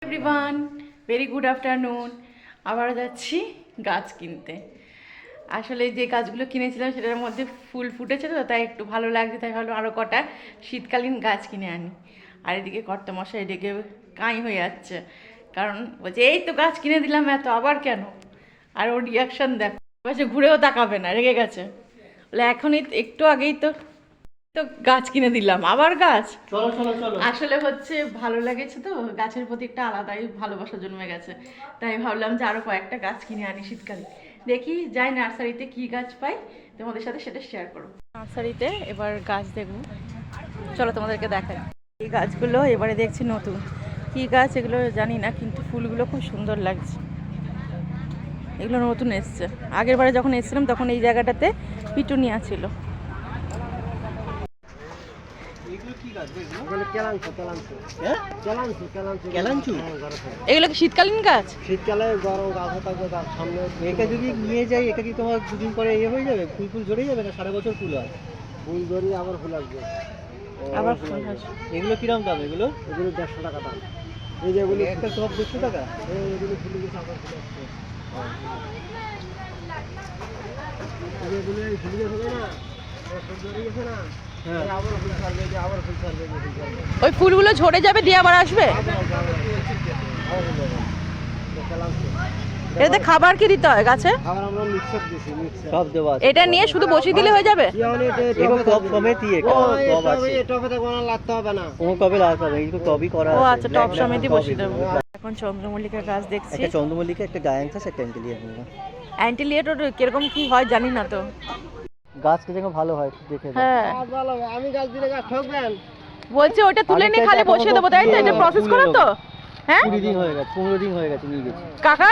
Everyone, very good afternoon. আবার যাচ্ছি গাছ কিনতে। আসলে যে গাছগুলো কিনেছিলাম সেটার মধ্যে ফুল ফুটেছে, তো তাই একটু ভালো লাগছে, তাই ভালো আরও কটা শীতকালীন গাছ কিনে আনি। আর এদিকে কর্তামশাই এদিকে কাঁই হয়ে যাচ্ছে, কারণ বলছে এই তো গাছ কিনে দিলাম এত আবার কেন। আর ওর রিয়াকশন দেখো, বলছে ঘুরেও তাকাবে না, রেগে গেছে। বলে এখনই একটু আগেই তো তো গাছ কিনে দিলাম, আবার গাছ। চলো চলো চলো। আসলে হচ্ছে ভালো লেগেছে তো, গাছের প্রতি একটা আলাদাই ভালোবাসা জন্মে গেছে, তাই ভাবলাম যে আরো কয়েকটা গাছ কিনে আনি শীতকালে। দেখি যাই নার্সারিতে কি গাছ পাই, তোমাদের সাথে সেটা শেয়ার করবো। নার্সারিতে এবার গাছ দেখবো, চলো তোমাদেরকে দেখাই। এই গাছগুলো এবারে দেখছি নতুন, কি গাছ এগুলো জানি না, কিন্তু ফুলগুলো খুব সুন্দর লাগছে। এগুলো নতুন এসছে, আগের বারে যখন এসেছিলাম তখন এই জায়গাটাতে পিটুনিয়া ছিল। এগুলো কি শীতকালীন গাছ? শীতকালে গরম গাছ থাকবে, তার সামনে একে যদি নিয়ে যাই, একে কি তোমার দুদিন পরে ইয়ে হয়ে যাবে, ফুল ফুল ঝরে যাবে না? সারা বছর ফুল হয়, ফুল ধরিয়ে আবার ফুল আসবে, আবার ফুল আসবে। এগুলো কিরকম দাম? এগুলো 150 টাকা দাম। এই যেগুলো একটা সব 200 টাকা, এগুলো ফুল গেছে আবার ফুল আসছে। এগুলো ফুল গেছে না, ফুল ধরে গেছে না, আবার ফুল ছাড়বে, আবার ফুল ছাড়বে। ওই ফুলগুলো ঝরে যাবে দিয়ে আবার আসবে। এতে খাবার কি দিতে হয় গাছে? খাবার আমরা মিক্সার দিছি, সব দেওয়া আছে। এটা নিয়ে শুধু বসিয়ে দিলে হয়ে যাবে? এরকম টব সমেতই, এটা টব আছে, এই টবে তো কোনো লাগতে হবে না, কোনো টবে লাগাতে হবে, এই টবই করা আছে। ও আচ্ছা, টব সমেতই বসিয়ে দেবো। এখন চন্দ্রমল্লিকার গাছ দেখছি, একটা চন্দ্রমল্লিকা, একটা গায়াংথাস, একটা অ্যান্টিলিয়া। অ্যান্টিলিয়েটোর কিরকম কি হয় জানি না তো। গাছটা যেন ভালো হয় দেখে। হ্যাঁ, ভালো হবে। আমি গাছ দিলে গাছ ঠকবেন বলছি ওটা তুলে নিয়ে খালি বসিয়ে দেবো, তাই তো? এটা প্রসেস করা তো? হ্যাঁ, 20 দিন হয়ে গেছে, 15 দিন হয়ে গেছে নিয়ে গেছি। কাকা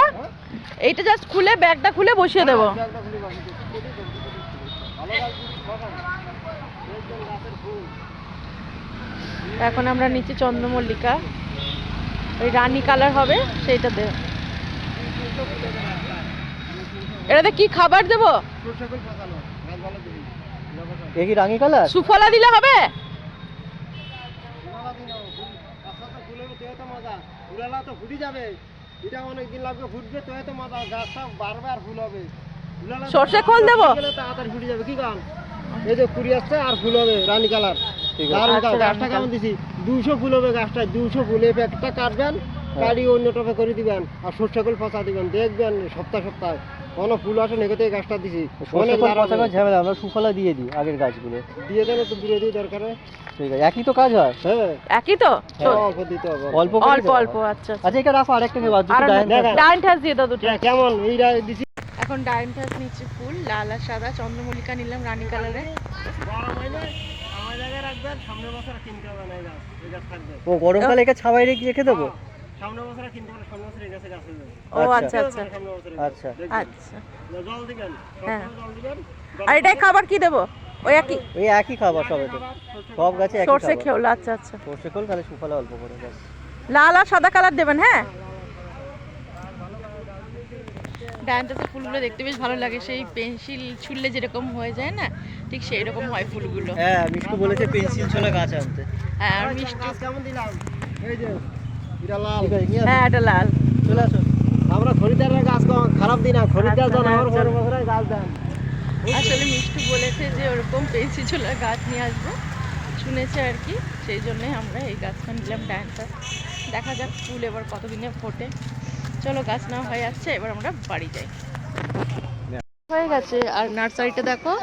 এইটা জাস্ট খুলে ব্যাগটা খুলে বসিয়ে দেবো। এখন আমরা নিচে চন্দ্রমল্লিকা, ওই রানী কালার হবে সেইটা দেব। এটাতে কি খাবার দেবো? এ কি রাঙি কালার? সুফলা দিলে হবে? সরষে খোল দেবো? তাড়াতাড়ি ফুটে যাবে। কি গান? এই যে কুড়ি আসছে আর ফুল হবে রানী কালার। গাছটা কেমন দিছি? 200 ফুল হবে গাছটা, 200 ফুল। এই একটা কাটবেন, কাটি অন্য টপে করে দিবেন, আর সরষে খোল পচা দিবেন। দেখবেন সপ্তাহে সপ্তাহে কোনো ফুল আসে নেগেতে গাছটা দিছি। ঝামেলা, আমরা সুফলা দিয়ে দিই আগের গাছগুলো দিয়ে দেন, তো দিয়ে দিই দরকারে। ঠিক আছে, একই তো কাজ হয়। হ্যাঁ একই তো, অল্প দিতে হবে, অল্প অল্প। আচ্ছা আচ্ছা, এটা রাখো, আরেকটা নেবা। ডাইনঠাস দিয়ে দাও দুটো। কেমন এইটা দিছি? এখন ডাইনঠাস নিচে ফুল, লাল আর সাদা। চন্দ্রমল্লিকা নিলাম রানী কালারে। ও গরমকালে একে ছাওয়ায় রেখে দেবো। ও আচ্ছা আচ্ছা আচ্ছা আচ্ছা। হ্যাঁ, আর এটাই খাবার কি দেবো? ওই একই খাবার সব গাছে একই সরষে খাবার। খোল, আচ্ছা আচ্ছা। সরষে খোল, তাহলে সুফলা অল্প করে ব্যাস। লাল আর সাদা কালার দেবেন। হ্যাঁ, ডায়ান্টাসের ফুলগুলো দেখতে বেশ ভালো লাগে, সেই পেন্সিল ছুললে যেরকম হয়ে যায় না, ঠিক সেই রকম হয় ফুলগুলো। হ্যাঁ, মিষ্টি বলেছে পেন্সিল ছোলা গাছ আনতে। হ্যাঁ, আর মিষ্টি কেমন দিলাম? এই যে এটা লাল। হ্যাঁ, এটা লাল। চলে আসো, আমরা খরিদ্দারের গাছ খারাপ দিই না, খরিদ্দার জন আমার বড় বড় গাছ দেন। আসলে মিষ্টি বলেছে যে ওরকম পেন্সিল ছোলা গাছ নিয়ে আসবো, শুনেছে আর কি, সেই জন্যে আমরা এই গাছটা নিলাম ডায়ান্টাস। দেখা যাক ফুল এবার কতদিনে ফোটে। চলো, গাছ না হয়ে যাচ্ছে, এবার আমরা বাড়ি যাই। হয়ে গেছে। আর নার্সারিটা দেখো,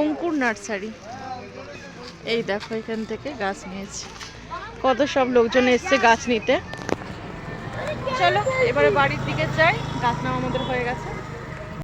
অঙ্কুর নার্সারি। এই দেখো, এখান থেকে গাছ নিয়েছি, কত সব লোকজন এসছে গাছ নিতে। চলো এবারে বাড়ির দিকে যাই, গাছ নেওয়া আমাদের হয়ে গেছে।